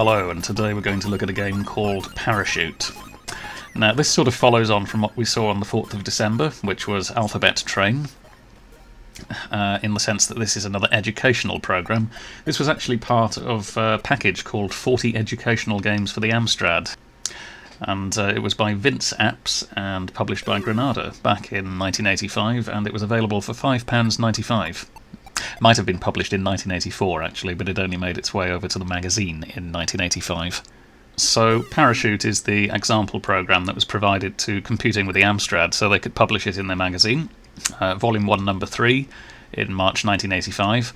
Hello, and today we're going to look at a game called Parachute. Now this sort of follows on from what we saw on the 4th of December, which was Alphabet Train, in the sense that this is another educational program. This was actually part of a package called 40 Educational Games for the Amstrad, and it was by Vince Apps and published by Granada back in 1985, and it was available for £5.95. Might have been published in 1984 actually, but it only made its way over to the magazine in 1985. So Parachute is the example program that was provided to Computing With the Amstrad so they could publish it in their magazine, Volume 1, Number 3, in March 1985.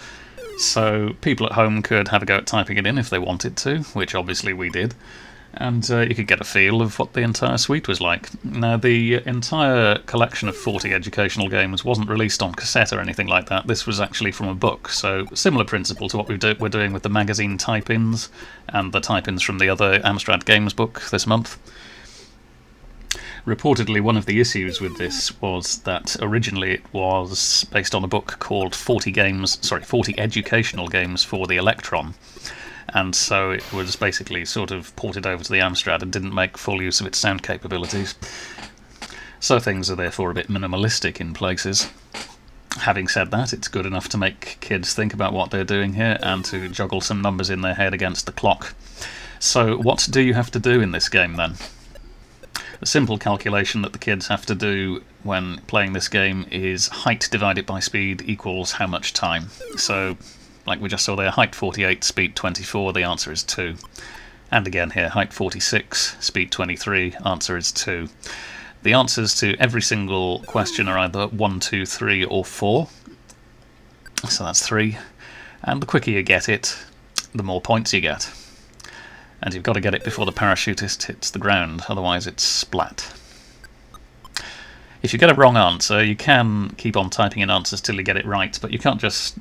So people at home could have a go at typing it in if they wanted to, which obviously we did, and you could get a feel of what the entire suite was like. Now, the entire collection of 40 educational games wasn't released on cassette or anything like that. This was actually from a book, so similar principle to what we're doing with the magazine type-ins and the type-ins from the other Amstrad Games book this month. Reportedly, one of the issues with this was that originally it was based on a book called 40 Educational Games for the Electron, and so it was basically sort of ported over to the Amstrad and didn't make full use of its sound capabilities. So things are therefore a bit minimalistic in places. Having said that, it's good enough to make kids think about what they're doing here and to juggle some numbers in their head against the clock. So what do you have to do in this game then? A simple calculation that the kids have to do when playing this game is height divided by speed equals how much time. So, like we just saw there, height 48, speed 24, the answer is 2. And again here, height 46, speed 23, answer is 2. The answers to every single question are either 1, 2, 3 or 4. So that's 3. And the quicker you get it, the more points you get. And you've got to get it before the parachutist hits the ground, otherwise it's splat. If you get a wrong answer, you can keep on typing in answers till you get it right, but you can't just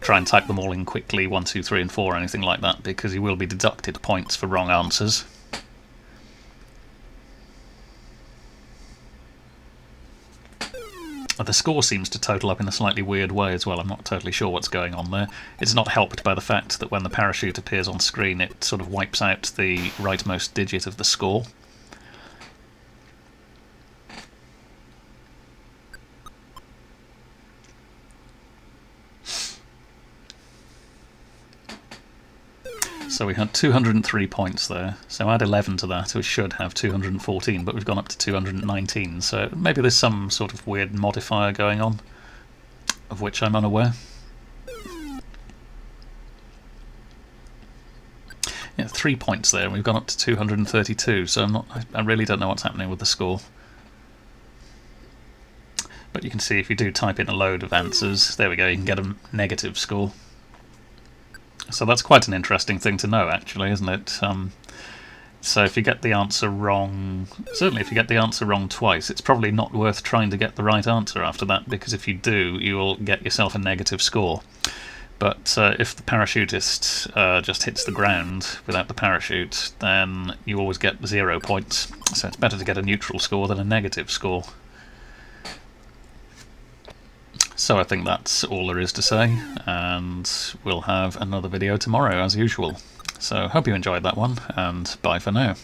try and type them all in quickly, 1, 2, 3 and 4 or anything like that, because you will be deducted points for wrong answers. The score seems to total up in a slightly weird way as well. I'm not totally sure what's going on there. It's not helped by the fact that when the parachute appears on screen it sort of wipes out the rightmost digit of the score. So we had 203 points there, so add 11 to that, we should have 214, but we've gone up to 219, so maybe there's some sort of weird modifier going on, of which I'm unaware. Yeah, 3 points there, and we've gone up to 232, so I really don't know what's happening with the score. But you can see if you do type in a load of answers, there we go, you can get a negative score. So that's quite an interesting thing to know, actually, isn't it? So if you get the answer wrong, certainly if you get the answer wrong twice, it's probably not worth trying to get the right answer after that, because if you do, you will get yourself a negative score. But if the parachutist just hits the ground without the parachute, then you always get 0 points. So it's better to get a neutral score than a negative score. So I think that's all there is to say, and we'll have another video tomorrow as usual. So hope you enjoyed that one, and bye for now.